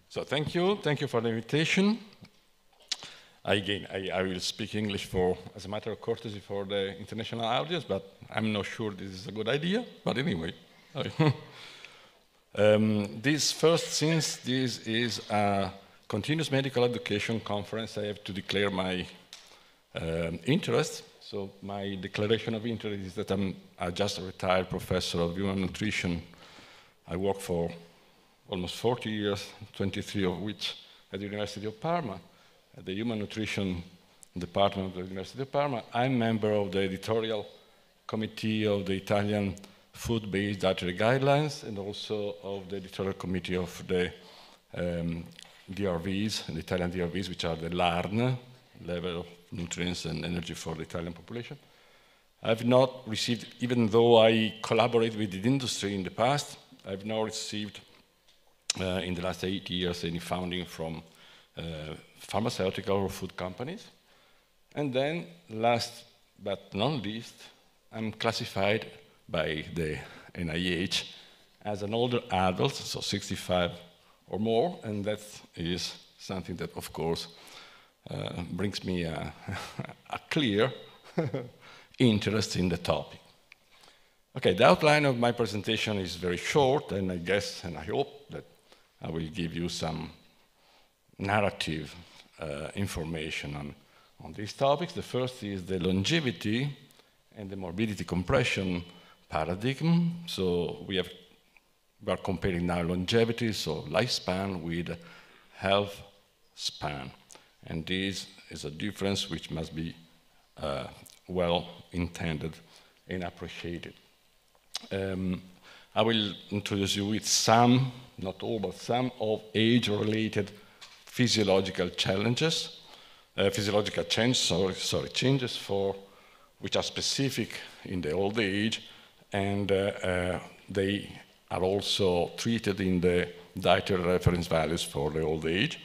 So thank you for the invitation. Again, I will speak English as a matter of courtesy for the international audience, but I'm not sure this is a good idea. But anyway, since this is a continuous medical education conference, I have to declare my interest. So my declaration of interest is that I'm just a retired professor of human nutrition. I work for almost 40 years, 23 of which at the University of Parma, at the Human Nutrition Department of the University of Parma. I'm member of the editorial committee of the Italian food-based dietary guidelines and also of the editorial committee of the DRVs, the Italian DRVs, which are the LARN, level of nutrients and energy for the Italian population. I've not received, even though I collaborate with the industry in the past, I've not received in the last 8 years any funding from pharmaceutical or food companies. And then, last but not least, I'm classified by the NIH as an older adult, so 65 or more, and that is something that, of course, brings me a clear interest in the topic. Okay, the outline of my presentation is very short, and I guess, and I hope that I will give you some narrative information on these topics. The first is the longevity and the morbidity compression paradigm. So we are comparing now longevity, so lifespan, with health span. And this is a difference which must be well intended and appreciated. I will introduce you with some, not all, but some of age-related physiological challenges, changes which are specific in the old age, and they are also treated in the dietary reference values for the old age.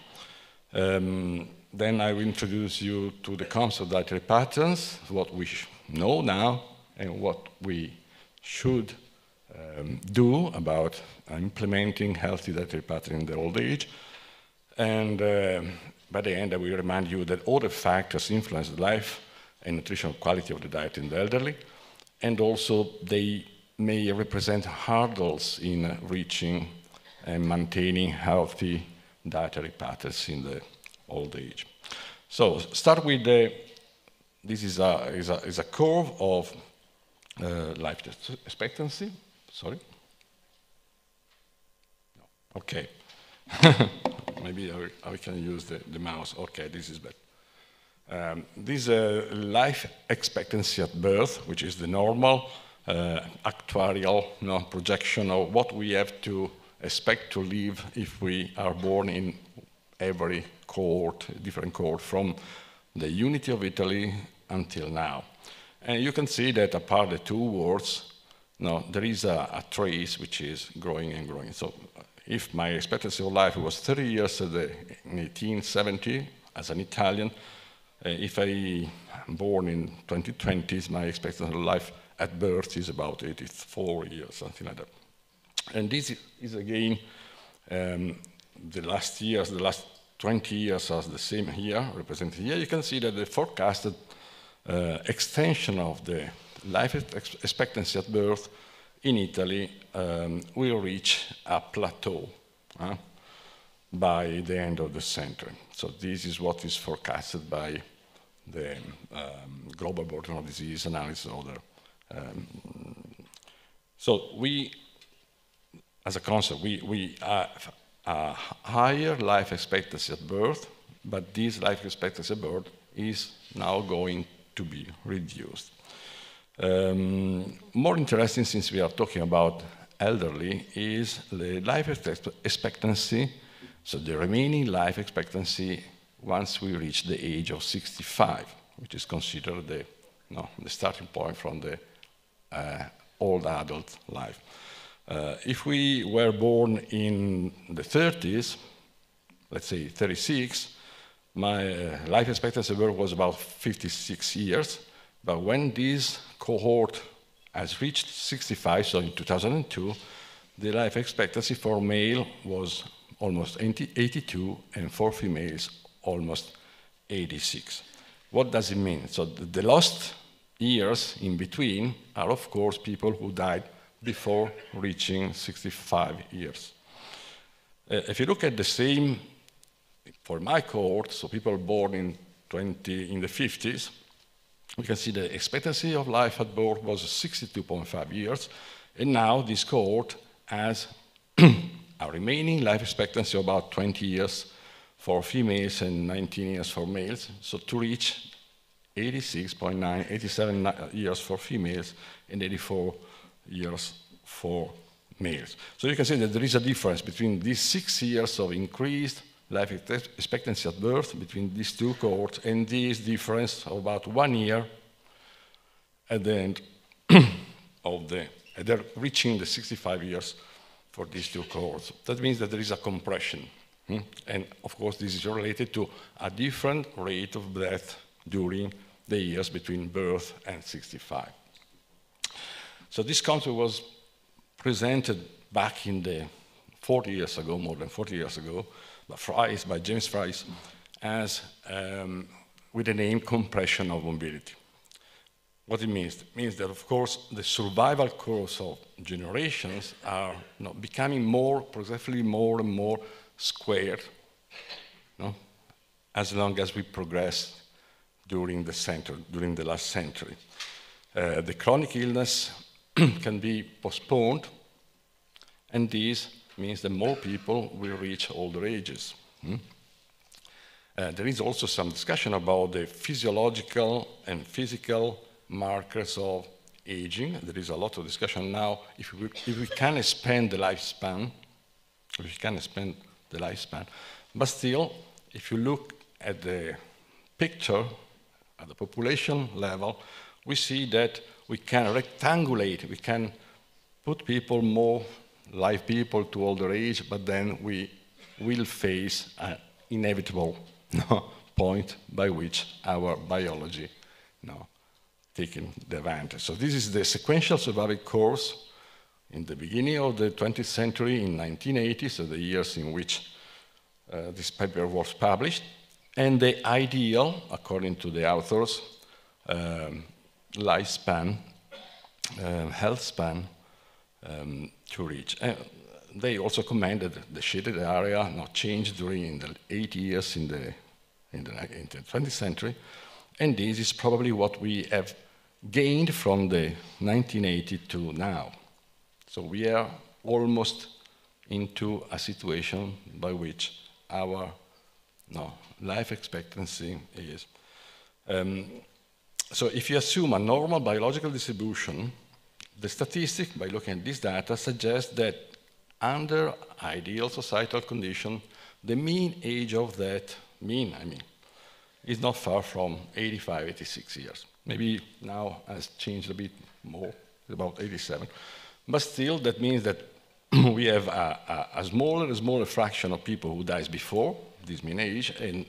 Then I will introduce you to the concept of dietary patterns, what we know now, and what we should do about implementing healthy dietary patterns in the old age. And by the end, I will remind you that other factors influence the life and nutritional quality of the diet in the elderly, and also they may represent hurdles in reaching and maintaining healthy dietary patterns in the old age. So start with this is a curve of life expectancy. Sorry? No. Okay. Maybe I can use the mouse. Okay, this is better. This life expectancy at birth, which is the normal actuarial projection of what we have to expect to live if we are born in every cohort, different cohort, from the unity of Italy until now. And you can see that apart the two words, there is a trace which is growing and growing. So if my expectancy of life was 30 years in 1870 as an Italian, if I am born in 2020s, my expectancy of life at birth is about 84 years, something like that. And this is again, the last 20 years are the same here, represented here. You can see that the forecasted extension of the life expectancy at birth in Italy will reach a plateau by the end of the century. So this is what is forecasted by the Global Burden of Disease Analysis Order. So we, as a concept, we have a higher life expectancy at birth, but this life expectancy at birth is now going to be reduced. More interesting, since we are talking about elderly, is the life expectancy, so the remaining life expectancy once we reach the age of 65, which is considered the starting point from the old adult life. If we were born in the 30s, let's say 36, my life expectancy was about 56 years. But when this cohort has reached 65, so in 2002, the life expectancy for male was almost 82, and for females, almost 86. What does it mean? So the lost years in between are, of course, people who died before reaching 65 years. If you look at the same, for my cohort, so people born in the 50s, we can see the expectancy of life at birth was 62.5 years, and now this cohort has a remaining life expectancy of about 20 years for females and 19 years for males, so to reach 86.9, 87 years for females and 84 years for males. So you can see that there is a difference between these 6 years of increased life expectancy at birth between these two cohorts and this difference of about 1 year at the end of they're reaching the 65 years for these two cohorts. That means that there is a compression. And of course, this is related to a different rate of death during the years between birth and 65. So this concept was presented back in the 40 years ago, more than 40 years ago, by James Fry, as with the name compression of mobility. What it means? It means that, of course, the survival curves of generations are becoming progressively more and more squared, as long as we progress during the last century. The chronic illness can be postponed, and this means that more people will reach older ages. There is also some discussion about the physiological and physical markers of aging. There is a lot of discussion now if we can expand the lifespan, but still, if you look at the picture at the population level, we see that we can rectangulate, we can put people, more live people to older age, but then we will face an inevitable point by which our biology taking the advantage. So this is the sequential survival course in the beginning of the 20th century in 1980, so the years in which this paper was published, and the ideal, according to the authors, lifespan, health span to reach. They also commented the shaded area not changed during the 80 years in the 20th century, and this is probably what we have gained from the 1980 to now. So we are almost into a situation by which our life expectancy is. So if you assume a normal biological distribution, the statistic, by looking at this data, suggests that under ideal societal condition, the mean age of that, is not far from 85, 86 years. Maybe now has changed a bit more, about 87. But still, that means that we have a smaller fraction of people who dies before this mean age, and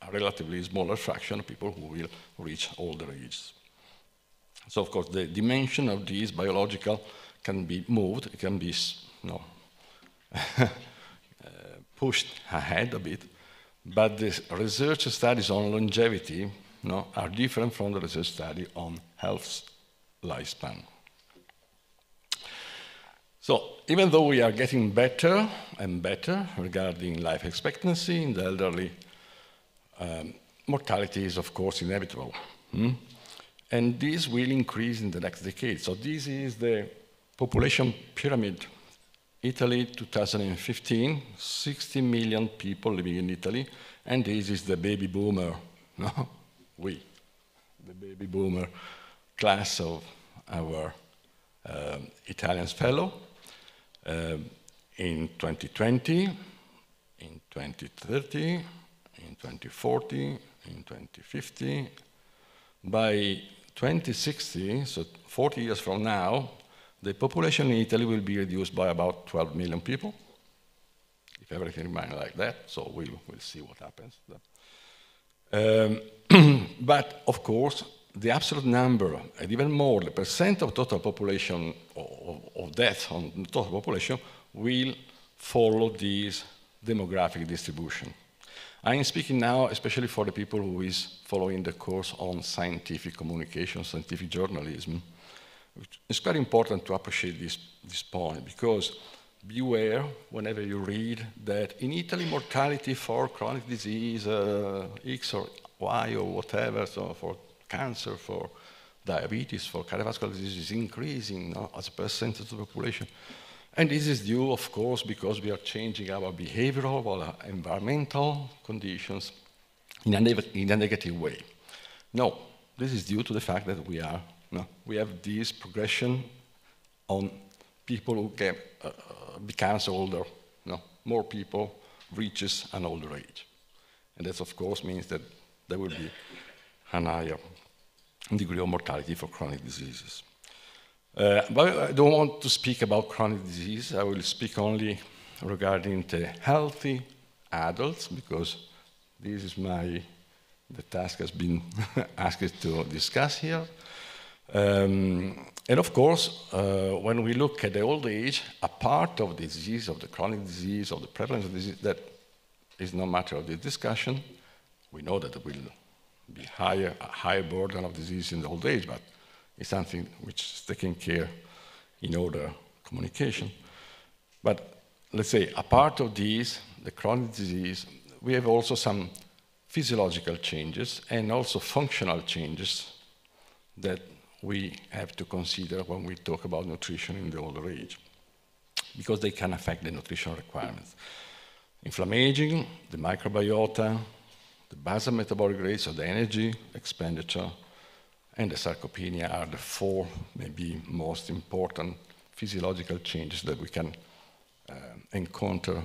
a relatively smaller fraction of people who will reach older ages. So, of course, the dimension of these biological can be moved, it can be pushed ahead a bit, but the research studies on longevity are different from the research study on health lifespan. So even though we are getting better and better regarding life expectancy in the elderly, mortality is, of course, inevitable. And this will increase in the next decade. So this is the population pyramid. Italy, 2015, 60 million people living in Italy, and this is the baby boomer, the baby boomer class of our Italian fellow. In 2020, in 2030, in 2040, in 2050. By 2060, so 40 years from now, the population in Italy will be reduced by about 12 million people, if everything remains like that, so we'll see what happens. But, of course, the absolute number, and even more, the percent of total population, of death on the total population, will follow this demographic distribution. I am speaking now especially for the people who is following the course on scientific communication, scientific journalism. It's very important to appreciate this point, because beware whenever you read that in Italy mortality for chronic disease, X or Y or whatever, so for cancer, for diabetes, for cardiovascular disease is increasing as a percentage of the population. And this is due, of course, because we are changing our behavioral, our environmental conditions in a negative way. No, this is due to the fact that we have this progression on people who becomes older. More people reaches an older age. And that, of course, means that there will be a higher degree of mortality for chronic diseases. But I don't want to speak about chronic disease. I will speak only regarding the healthy adults, because this is the task has been asked to discuss here. And of course, when we look at the old age, a part of the disease, of the chronic disease, of the prevalence of disease, that is no matter of the discussion. We know that there will be a higher burden of disease in the old age, but it's something which is taken care in other communication. But let's say, a part of these, the chronic disease, we have also some physiological changes and also functional changes that we have to consider when we talk about nutrition in the older age, because they can affect the nutritional requirements. Inflammation, the microbiota, the basal metabolic rate, so the energy expenditure, and the sarcopenia are the four maybe most important physiological changes that we can encounter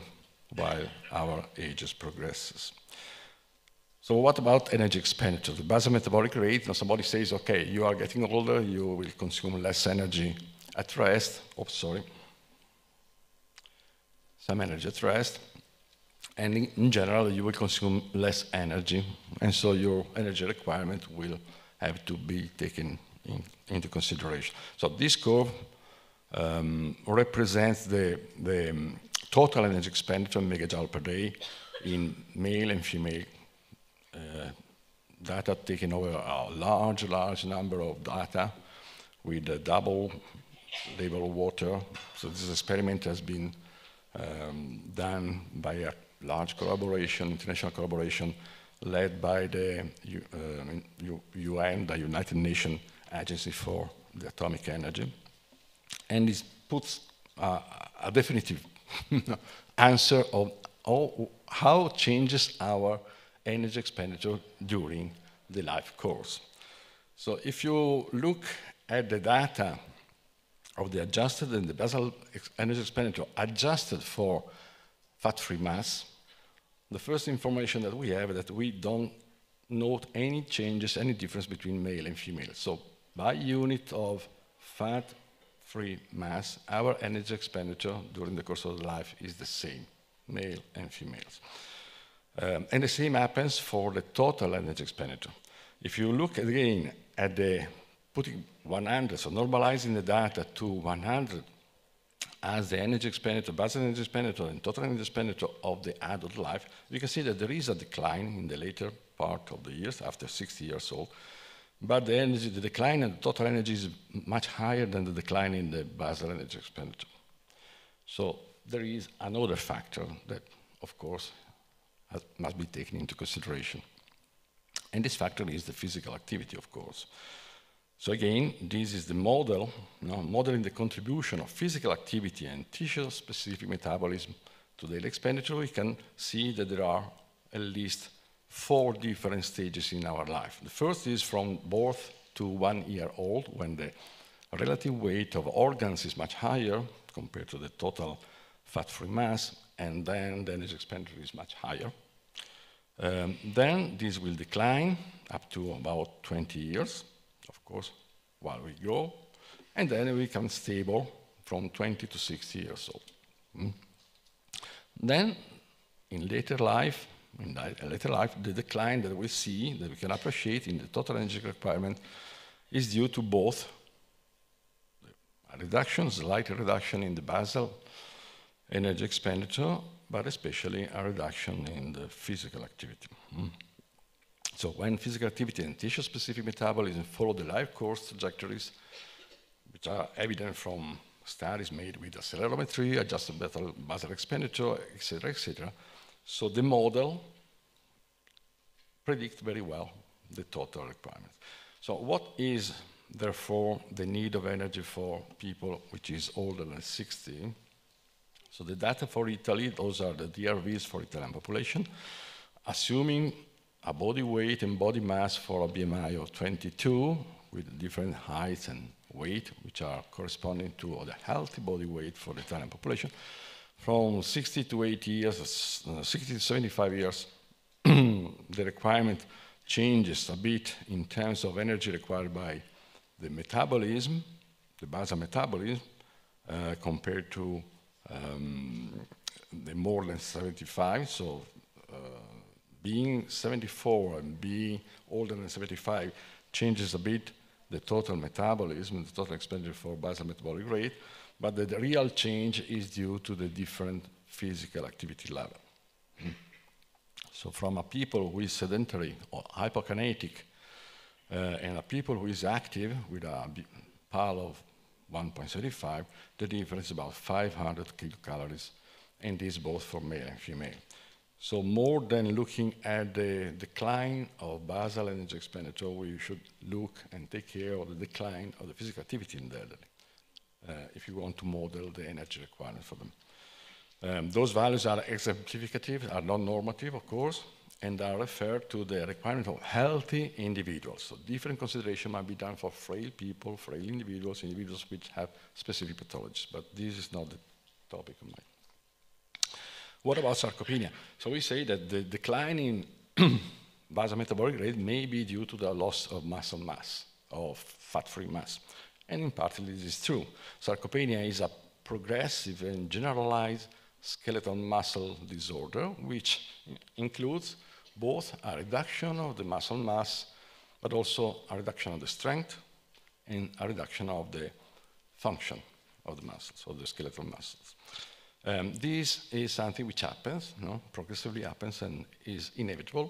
while our ages progresses. So what about energy expenditure? The basal metabolic rate, now somebody says, okay, you are getting older, you will consume less energy at rest. Oh, sorry. Some energy at rest. And in general, you will consume less energy. And so your energy requirement will have to be taken into consideration. So this curve represents the total energy expenditure in megajoule per day in male and female data, taken over a large number of data with a double level of water. So this experiment has been done by a large collaboration, international collaboration, led by the UN, the United Nations Agency for the Atomic Energy. And this puts a definitive answer of how changes our energy expenditure during the life course. So if you look at the data of the adjusted and the basal energy expenditure adjusted for fat-free mass, the first information that we have is that we don't note any changes, any difference between male and female. So by unit of fat-free mass, our energy expenditure during the course of the life is the same, male and females. And the same happens for the total energy expenditure. If you look again at the putting 100, so normalizing the data to 100 as the energy expenditure, basal energy expenditure, and total energy expenditure of the adult life, you can see that there is a decline in the later part of the years, after 60 years old, but the decline in the total energy is much higher than the decline in the basal energy expenditure. So there is another factor that, of course, must be taken into consideration. And this factor is the physical activity, of course. So again, this is the model, modeling the contribution of physical activity and tissue-specific metabolism to daily expenditure. We can see that there are at least 4 different stages in our life. The first is from birth to 1 year old, when the relative weight of organs is much higher compared to the total fat-free mass, and then the energy expenditure is much higher. Then this will decline up to about 20 years, of course, while we grow, and then we become stable from 20 to 60 years old. Then, in later life, the decline that we see, that we can appreciate in the total energy requirement, is due to both a reduction, slight reduction in the basal energy expenditure, but especially a reduction in the physical activity. So when physical activity and tissue-specific metabolism follow the life course trajectories, which are evident from studies made with accelerometry, adjusted basal expenditure, etc., so the model predicts very well the total requirement. So what is, therefore, the need of energy for people which is older than 60? So the data for Italy, those are the DRVs for Italian population, assuming a body weight and body mass for a BMI of 22 with different heights and weight, which are corresponding to the healthy body weight for the Italian population. From 60 to 80 years, 60 to 75 years, the requirement changes a bit in terms of energy required by the metabolism, the basal metabolism, compared to the more than 75. So being 74 and being older than 75 changes a bit the total metabolism, the total expenditure for basal metabolic rate, but the real change is due to the different physical activity level. So from a people who is sedentary or hypokinetic and a people who is active with a PAL of 1.75, the difference is about 500 kilocalories, and this both for male and female. So more than looking at the decline of basal energy expenditure, we should look and take care of the decline of the physical activity in the elderly, if you want to model the energy requirement for them. Those values are exemplificative, are non-normative, of course, and are referred to the requirement of healthy individuals. So different consideration might be done for frail people, frail individuals, individuals which have specific pathologies, but this is not the topic of mine. What about sarcopenia? So we say that the decline in basal metabolic rate may be due to the loss of muscle mass, of fat-free mass. And in part, this is true. Sarcopenia is a progressive and generalized skeletal muscle disorder, which includes both a reduction of the muscle mass, but also a reduction of the strength and a reduction of the function of the muscles, of the skeletal muscles. This is something which happens, progressively happens and is inevitable,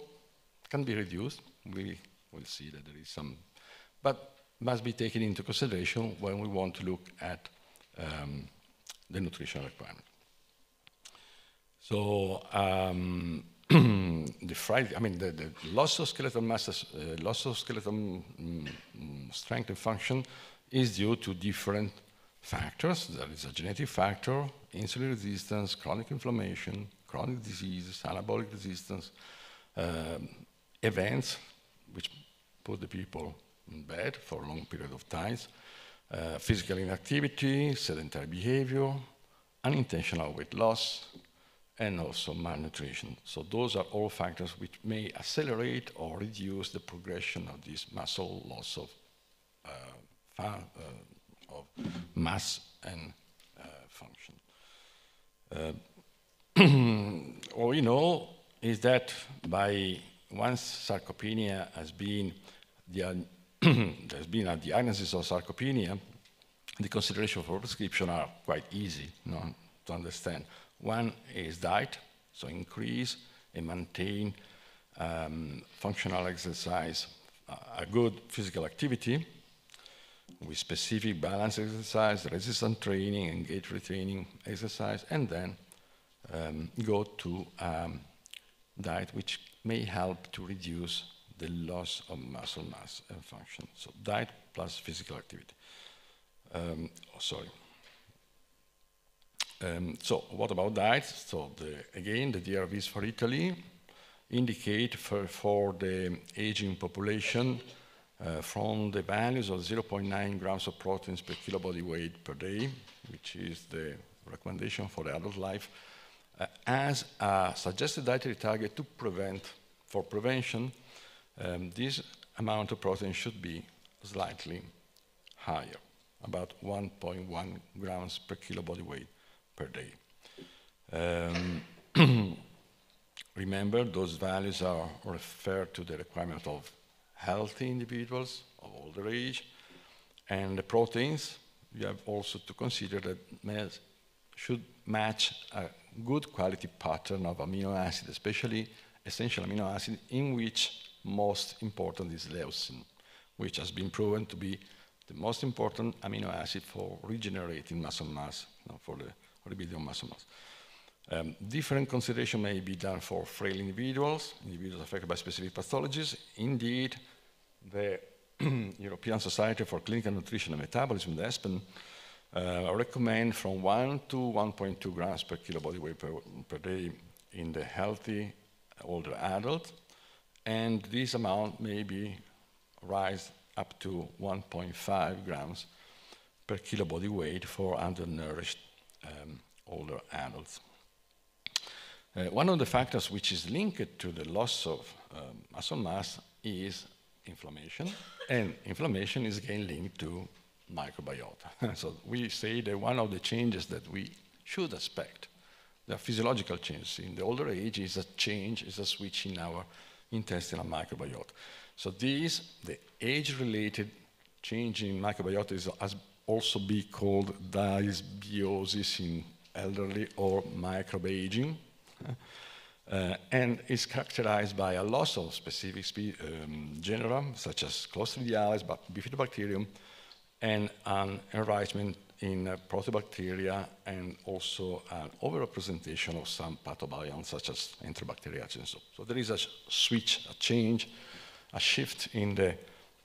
can be reduced. We will see that there is some, but must be taken into consideration when we want to look at the nutritional requirement. So the loss of skeletal mass, loss of skeletal strength and function is due to different factors. There is a genetic factor, insulin resistance, chronic inflammation, chronic diseases, anabolic resistance, events which put the people in bed for a long period of time, physical inactivity, sedentary behavior, unintentional weight loss, and also malnutrition. So those are all factors which may accelerate or reduce the progression of this muscle loss of mass and function. All we know is that once sarcopenia has been, there's been a diagnosis of sarcopenia, the consideration for prescription are quite easy to understand. One is diet, so increase and maintain functional exercise, a good physical activity, with specific balance exercise, resistance training, engaged retraining exercise, and then go to diet which may help to reduce the loss of muscle mass and function. So diet plus physical activity. So what about diet? So again, the DRVs for Italy indicate for the aging population from the values of 0.9 grams of proteins per kilo body weight per day, which is the recommendation for the adult life, as a suggested dietary target to for prevention, this amount of protein should be slightly higher, about 1.1 grams per kilo body weight per day. Remember, those values are referred to the requirement of healthy individuals of older age, and the proteins, you have also to consider that should match a good quality pattern of amino acid, especially essential amino acid, in which most important is leucine, which has been proven to be the most important amino acid for regenerating muscle mass, for the rebuilding of muscle mass. Different consideration may be done for frail individuals affected by specific pathologies. Indeed, the European Society for Clinical Nutrition and Metabolism, the ESPEN, recommend from 1 to 1.2 grams per kilo body weight per day in the healthy older adult, and this amount may be rise up to 1.5 grams per kilo body weight for undernourished older adults. One of the factors which is linked to the loss of muscle mass is inflammation, and inflammation is again linked to microbiota. So we say that one of the changes that we should expect, the physiological changes in the older age, is a change, is a switch in our intestinal microbiota. So the age-related change in microbiota has also been called dysbiosis in elderly or microbe-aging, and is characterized by a loss of specific genera, such as Clostridiales, Bifidobacterium, and an enrichment in proteobacteria, and also an overrepresentation of some pathobions, such as Enterobacteriaceae. So there is a switch, a change, a shift in the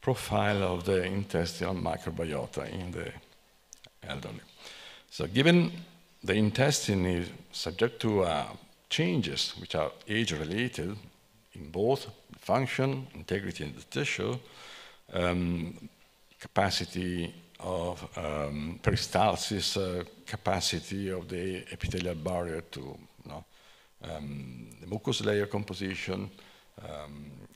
profile of the intestinal microbiota in the elderly. So given the intestine is subject to changes which are age-related in both function, integrity, and the tissue, capacity of peristalsis, capacity of the epithelial barrier to the mucous layer composition,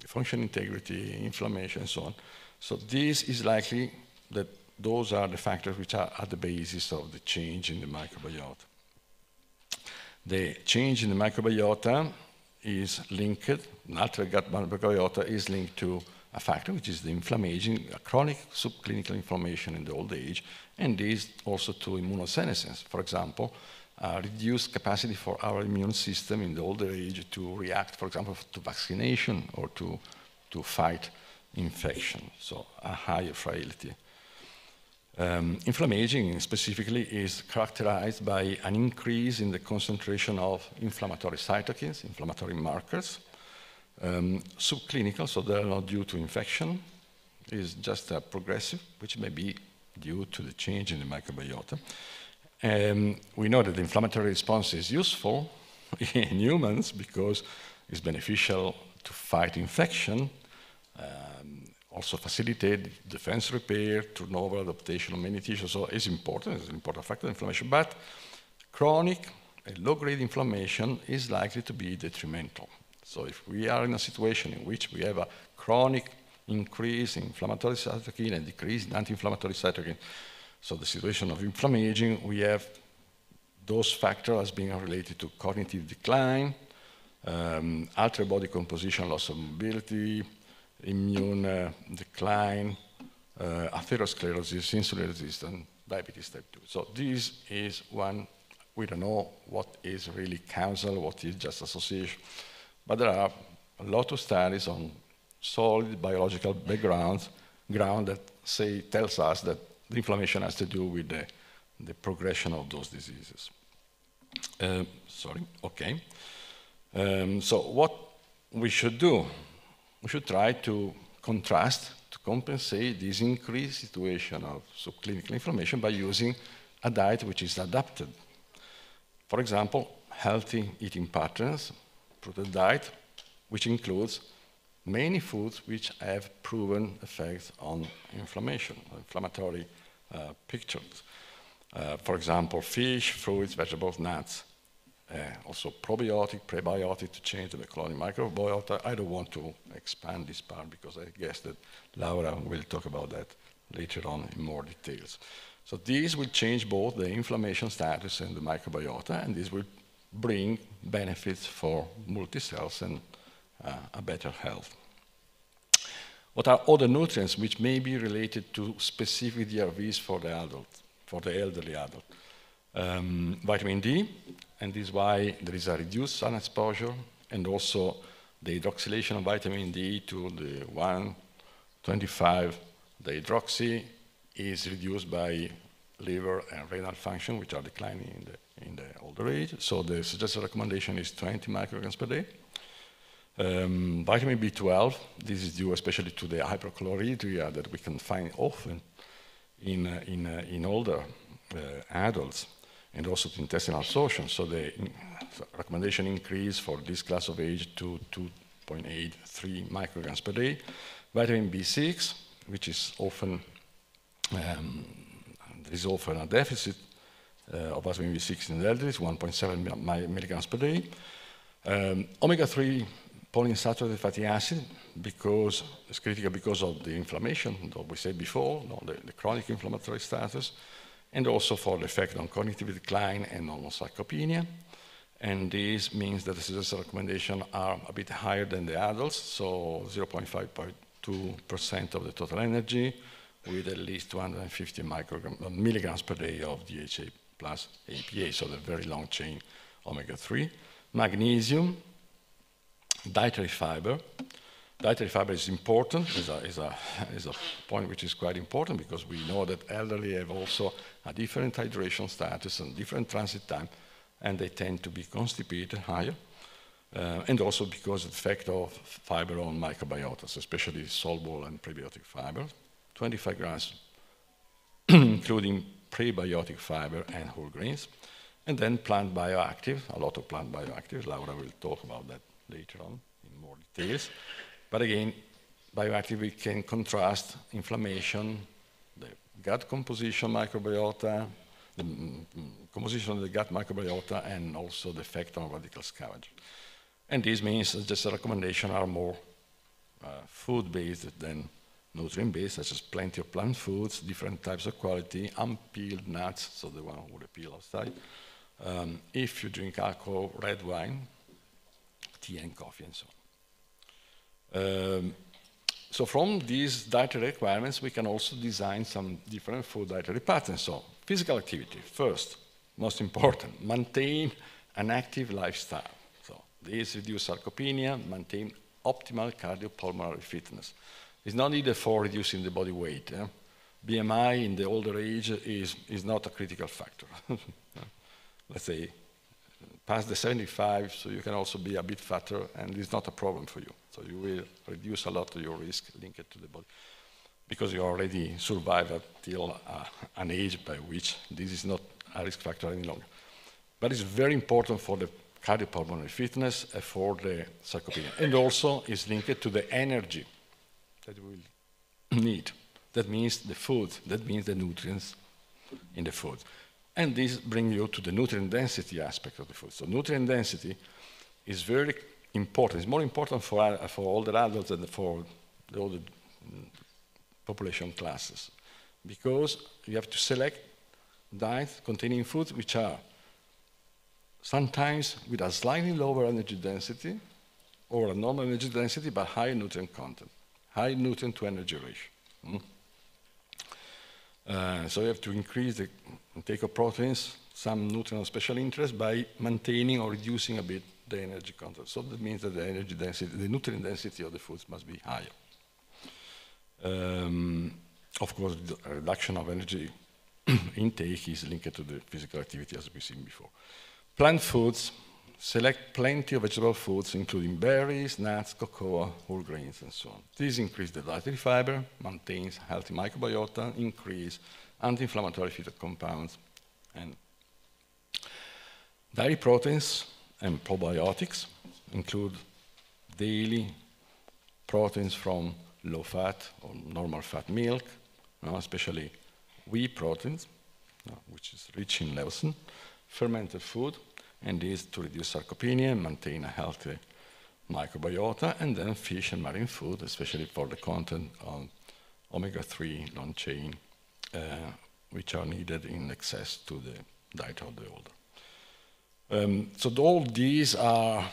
function integrity, inflammation, and so on. So this is likely that those are the factors which are at the basis of the change in the microbiota. The change in the microbiota is linked, an altered gut microbiota is linked to a factor which is the inflammation, a chronic subclinical inflammation in the old age, and this also to immunosenescence. For example, reduced capacity for our immune system in the older age to react, for example, to vaccination or to fight infection, so a higher frailty. Inflammation specifically is characterized by an increase in the concentration of inflammatory cytokines, inflammatory markers. Subclinical, so they are not due to infection, is just a progressive, which may be due to the change in the microbiota. We know that the inflammatory response is useful in humans because it's beneficial to fight infection, also facilitate defense repair, turnover, adaptation of many tissues. So it's an important factor, inflammation. But chronic and low-grade inflammation is likely to be detrimental. So if we are in a situation in which we have a chronic increase in inflammatory cytokine and decrease in anti-inflammatory cytokine, so the situation of inflammation, we have those factors as being related to cognitive decline, altered body composition, loss of mobility, immune decline, atherosclerosis, insulin resistance, diabetes type 2. So this is one, we don't know what is really causal, what is just association, but there are a lot of studies on solid biological ground that tells us that the inflammation has to do with the progression of those diseases. So what we should do? We should try to contrast, to compensate this increased situation of subclinical inflammation by using a diet which is adapted. For example, healthy eating patterns, protein diet, which includes many foods which have proven effects on inflammation, inflammatory pictures. For example, fish, fruits, vegetables, nuts, also probiotic, prebiotic to change the colonic microbiota. I don't want to expand this part because I guess that Laura will talk about that later on in more details. So these will change both the inflammation status and the microbiota, and this will bring benefits for multi-cells and a better health. What are other nutrients which may be related to specific DRVs for the adult, for the elderly adult? vitamin D, and this is why there is a reduced sun exposure, and also the hydroxylation of vitamin D to the 125, the hydroxy is reduced by liver and renal function, which are declining in the older age. So the suggested recommendation is 20 micrograms per day. Vitamin B12, this is due especially to the hyperchlorhydria that we can find often in older adults, and also to intestinal absorption. So the recommendation increase for this class of age to 2.83 micrograms per day. Vitamin B6, which is often, there is often a deficit of vitamin B6 in the elderly, 1.7 milligrams per day. Omega-3 polyunsaturated fatty acid, because it's critical because of the inflammation that we said before, the chronic inflammatory status, and also for the effect on cognitive decline and on sarcopenia. And this means that the suggested recommendations are a bit higher than the adults, so 0.5-2% of the total energy, with at least 250 milligrams per day of DHA plus APA, so the very long chain omega-3. Magnesium, dietary fiber. Dietary fiber is important, is a point which is quite important, because we know that elderly have also a different hydration status and different transit time, and they tend to be constipated higher, and also because of the effect of fiber on microbiotas, especially soluble and prebiotic fiber. 25 grams, including prebiotic fiber and whole grains. And then plant bioactive, a lot of plant bioactives. Laura will talk about that later on in more details. But again, bioactive, we can contrast inflammation, the gut composition microbiota, the composition of the gut microbiota, and also the effect on radical scavenging. And this means that just the recommendations are more food-based than nutrient-based, such as plenty of plant foods, different types of quality, unpeeled nuts, so the one with the peel outside. If you drink alcohol, red wine, tea and coffee, and so on. So from these dietary requirements, we can also design some different food dietary patterns. So physical activity, first, most important, maintain an active lifestyle. So this reduces sarcopenia, maintain optimal cardiopulmonary fitness. It's not needed for reducing the body weight. BMI in the older age is not a critical factor. Let's say, past the 75, so you can also be a bit fatter, and it's not a problem for you. So you will reduce a lot of your risk linked to the body, because you already survived until an age by which this is not a risk factor any longer. But it's very important for the cardiopulmonary fitness and for the sarcopenia. And also is linked to the energy that we will need. That means the food, that means the nutrients in the food. And this brings you to the nutrient density aspect of the food. So nutrient density is very important. It's more important for older adults than for the older population classes, because you have to select diets containing foods which are sometimes with a slightly lower energy density or a normal energy density, but high nutrient content, high nutrient to energy ratio. So you have to increase the intake of proteins, some nutrients of special interest, by maintaining or reducing a bit the energy content. So that means that the energy density, the nutrient density of the foods must be higher. Of course, the reduction of energy intake is linked to the physical activity, as we've seen before. Plant foods, select plenty of vegetable foods, including berries, nuts, cocoa, whole grains, and so on. This increases the dietary fiber, maintains healthy microbiota, increase anti-inflammatory phyto compounds, and dairy proteins and probiotics include daily proteins from low-fat or normal fat milk, especially whey proteins, which is rich in leucine, fermented food, and this to reduce sarcopenia and maintain a healthy microbiota, and then fish and marine food, especially for the content of omega-3 long chain, which are needed in excess to the diet of the older. So all these are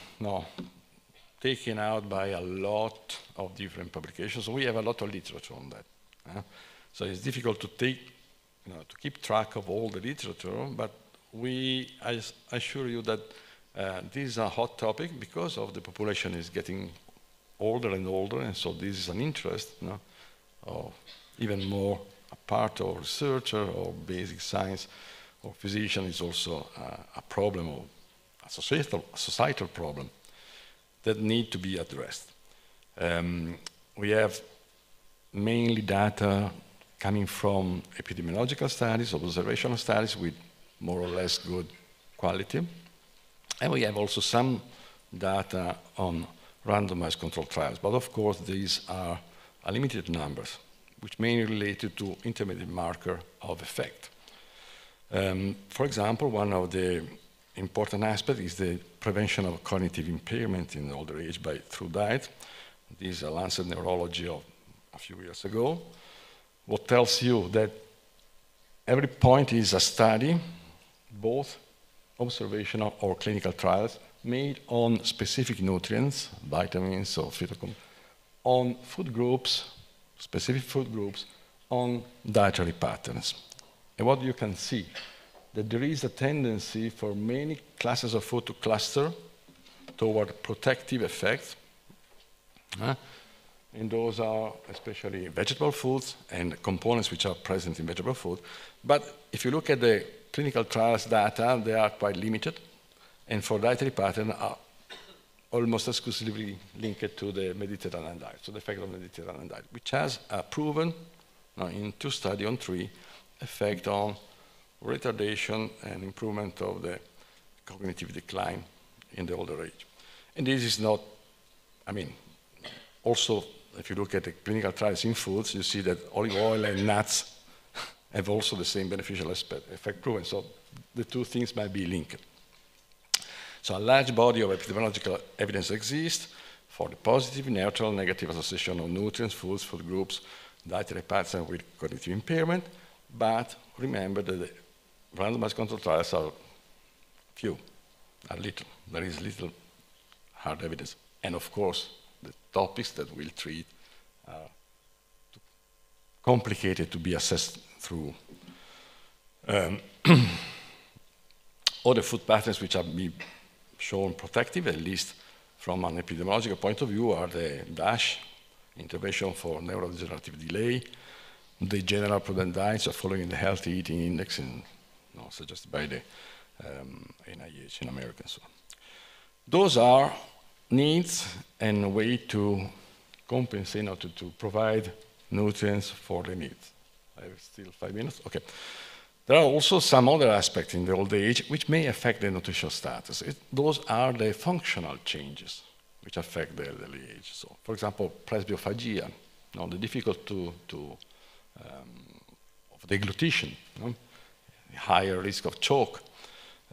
taken out by a lot of different publications. So we have a lot of literature on that. So it's difficult to take, to keep track of all the literature, but I assure you that this is a hot topic because of the population is getting older and older, and so this is an interest, or even more a part of researcher or basic science or physician is also a problem, or a societal problem that need to be addressed. We have mainly data coming from epidemiological studies, observational studies with more or less good quality. And we have also some data on randomized controlled trials. But of course, these are a limited numbers, which mainly related to intermediate marker of effect. For example, one of the important aspects is the prevention of cognitive impairment in older age through diet. This is a Lancet Neurology of a few years ago, what tells you that every point is a study, both observational or clinical trials, made on specific nutrients, vitamins or phytochemicals, on food groups, specific food groups, on dietary patterns. And what you can see, that there is a tendency for many classes of food to cluster toward protective effects. And those are especially vegetable foods and components which are present in vegetable food. But if you look at the clinical trials data, they are quite limited. And for dietary pattern are almost exclusively linked to the Mediterranean diet, so the effect of the Mediterranean diet, which has proven in 2 studies on 3 effect on retardation and improvement of the cognitive decline in the older age. And this is not, also if you look at the clinical trials in foods, you see that olive oil and nuts have also the same beneficial effect proven. So the 2 things might be linked. So a large body of epidemiological evidence exists for the positive, neutral, negative association of nutrients, foods, food groups, dietary patterns with cognitive impairment. But remember that the randomized controlled trials are few, are little. There is little hard evidence. And of course, the topics that we'll treat are too complicated to be assessed through other food patterns which are shown protective, at least from an epidemiological point of view, are the DASH, intervention for neurodegenerative delay, the general prudent diets are following the healthy eating index suggested by the NIH in America and so on. Those are needs and a way to compensate, to provide nutrients for the needs. I have still 5 minutes? Okay. There are also some other aspects in the old age which may affect the nutritional status. Those are the functional changes which affect the elderly age. So, for example, presbyophagia, the difficulty of deglutition, higher risk of choke,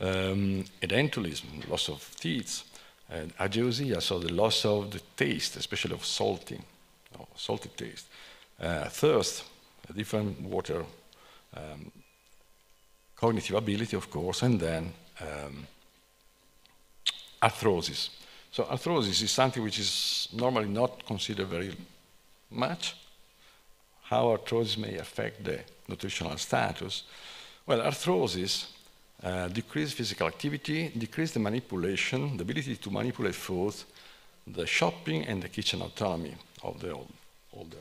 edentulism, loss of teeth, and ageusia, so the loss of the taste, especially of salty taste, thirst, a different water, cognitive ability, of course, and then arthrosis. So arthrosis is something which is normally not considered very much. How arthrosis may affect the nutritional status? Well, arthrosis decrease physical activity, decrease the manipulation, the ability to manipulate food, the shopping and the kitchen autonomy of the older.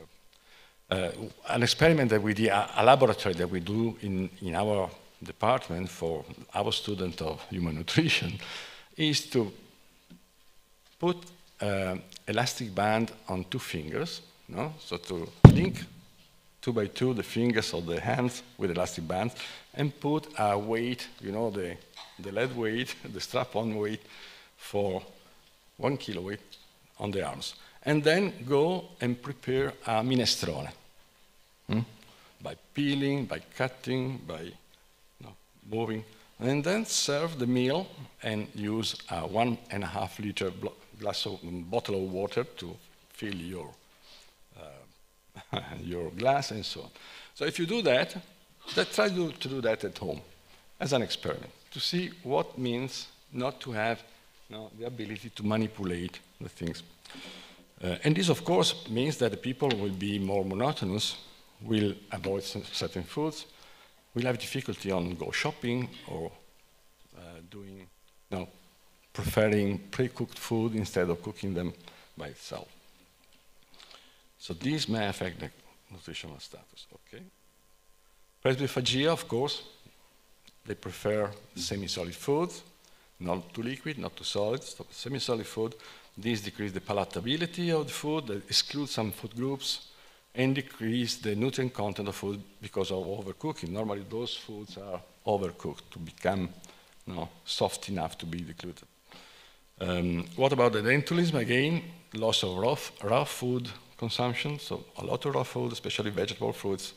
An experiment that we did, a laboratory that we do in our department for our student of human nutrition is to put elastic band on 2 fingers, so to link 2 by 2 the fingers of the hands with elastic bands and put a weight, the lead weight, the strap-on weight for 1 kilo weight on the arms. And then go and prepare a minestrone by peeling, by cutting, by moving, and then serve the meal and use a 1.5 liter bottle of water to fill your glass and so on. So if you do that, try to do that at home as an experiment to see what means not to have the ability to manipulate the things. And this, of course, means that the people will be more monotonous, will avoid certain foods, will have difficulty on go shopping or doing, preferring pre-cooked food instead of cooking them by itself. So these may affect the nutritional status, okay? Presbyophagia, of course, they prefer semi-solid foods, not too liquid, not too solid, so semi-solid food. These decrease the palatability of the food, they exclude some food groups, and decrease the nutrient content of food because of overcooking. Normally those foods are overcooked to become soft enough to be degluted. What about the dentulism? Again, loss of raw food consumption, so a lot of raw food, especially vegetable fruits,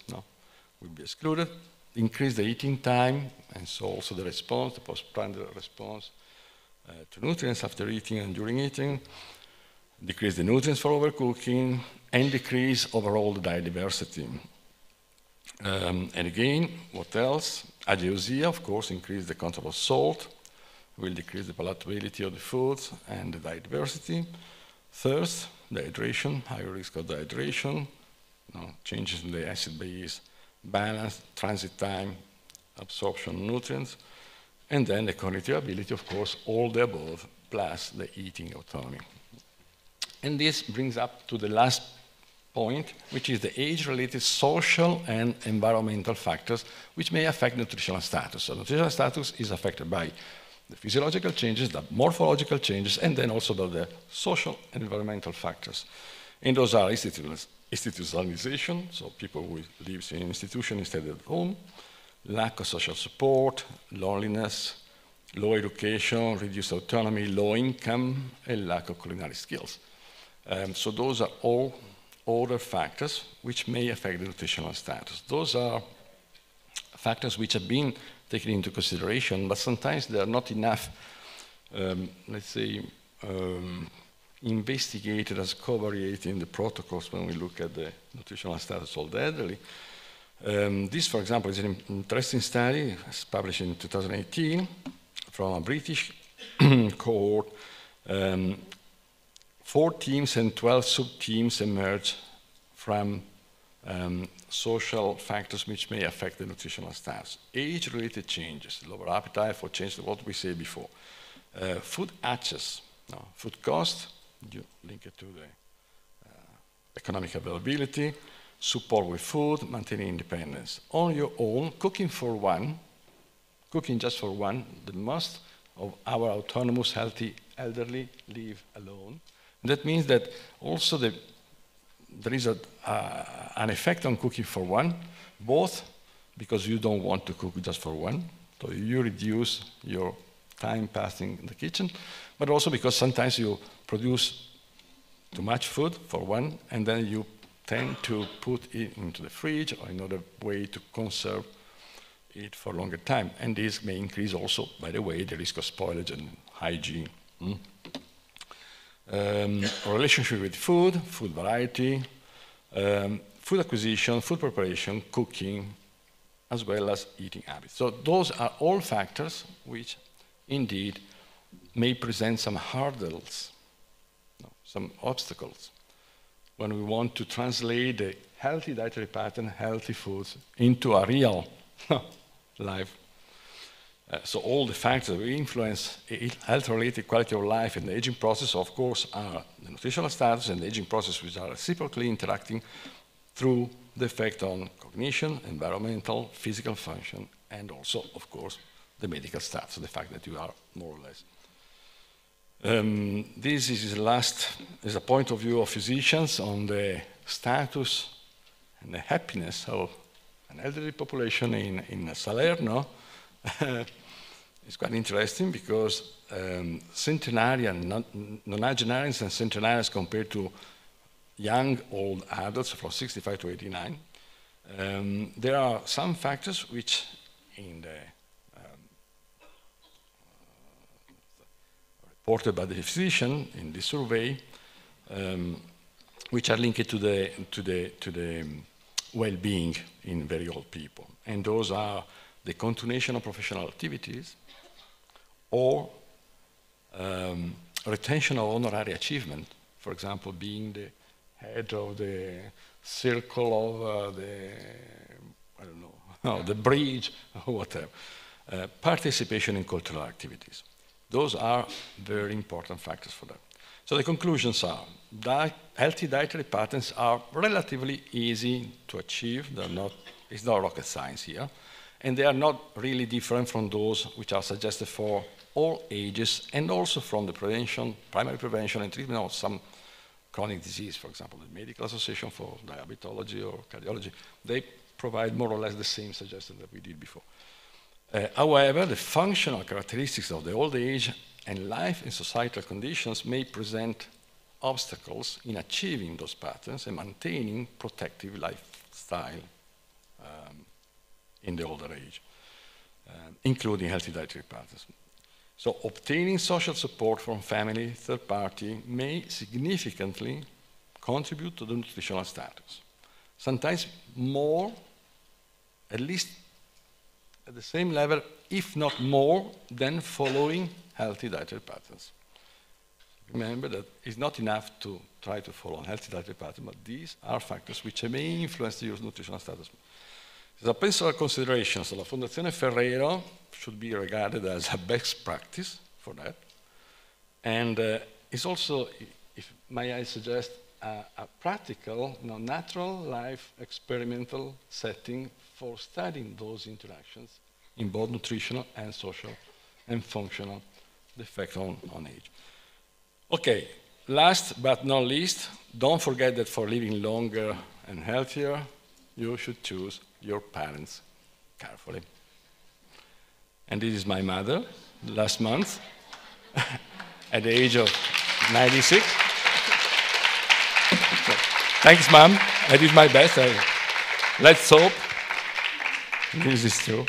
will be excluded. Increase the eating time, and so also the response, the postprandial response to nutrients after eating and during eating. Decrease the nutrients for overcooking, and decrease overall the diet diversity. And again, what else? Ageusia, of course, increase the content of salt, will decrease the palatability of the foods and the diet diversity. Thirst, dehydration, higher risk of dehydration, changes in the acid-base balance, transit time, absorption of nutrients, and then the cognitive ability, of course, all the above, plus the eating autonomy. And this brings up to the last point, which is the age-related social and environmental factors which may affect nutritional status. So nutritional status is affected by the physiological changes, the morphological changes, and then also by the social and environmental factors. And those are institutionalization, so people who live in an institution instead of at home, lack of social support, loneliness, low education, reduced autonomy, low income, and lack of culinary skills. So those are all other factors which may affect the nutritional status. Those are factors which have been taken into consideration, but sometimes they are not enough, let's say, investigated as covariate in the protocols when we look at the nutritional status of the elderly. This, for example, is an interesting study published in 2018 from a British cohort. 4 teams and 12 sub-teams emerged from social factors which may affect the nutritional status. Age-related changes, lower appetite for change, what we said before. Food access, food cost, you link it to the economic availability, support with food, maintaining independence. On your own, cooking just for one, the most of our autonomous, healthy elderly live alone. And that means that also there is an effect on cooking for one, both because you don't want to cook just for one, so you reduce your time passing in the kitchen, but also because sometimes you produce too much food for one, and then you tend to put it into the fridge or another way to conserve it for a longer time. And this may increase also, by the way, the risk of spoilage and hygiene. Relationship with food, food variety, food acquisition, food preparation, cooking, as well as eating habits. So those are all factors which indeed may present some hurdles, some obstacles, when we want to translate the healthy dietary pattern, healthy foods, into a real life. So all the factors that influence health-related quality of life and the aging process, of course, are the nutritional status and the aging process, which are reciprocally interacting through the effect on cognition, environmental, physical function, and also, of course, the medical status, the fact that you are more or less. This is a point of view of physicians on the status and the happiness of an elderly population in Salerno. It's quite interesting because centenarian, nonagenarians and centenarians compared to young old adults from 65 to 89, there are some factors which in the reported by the physician in this survey, which are linked to the well-being in very old people. And those are the continuation of professional activities or retention of honorary achievement. For example, being the head of the circle of the bridge or whatever. participation in cultural activities. Those are very important factors for that. So the conclusions are that healthy dietary patterns are relatively easy to achieve. It's not rocket science here. And they are not really different from those which are suggested for all ages and also from the prevention, primary prevention and treatment of some chronic disease, for example, the Medical Association for Diabetology or Cardiology. They provide more or less the same suggestion that we did before. However, the functional characteristics of the old age and life and societal conditions may present obstacles in achieving those patterns and maintaining protective lifestyle in the older age, including healthy dietary patterns. So obtaining social support from family, third party, may significantly contribute to the nutritional status. Sometimes more, at least at the same level, if not more, than following healthy dietary patterns. Remember that it's not enough to try to follow a healthy dietary pattern, but these are factors which may influence your nutritional status. The principal considerations of la Fondazione Ferrero should be regarded as a best practice for that. And it's also, if may I suggest, a practical, natural life experimental setting for studying those interactions in both nutritional and social and functional effect on age. Okay, last but not least, don't forget that for living longer and healthier, you should choose your parents carefully. And this is my mother, last month, at the age of 96. So, thanks, Mom. I did my best. Let's hope this is true.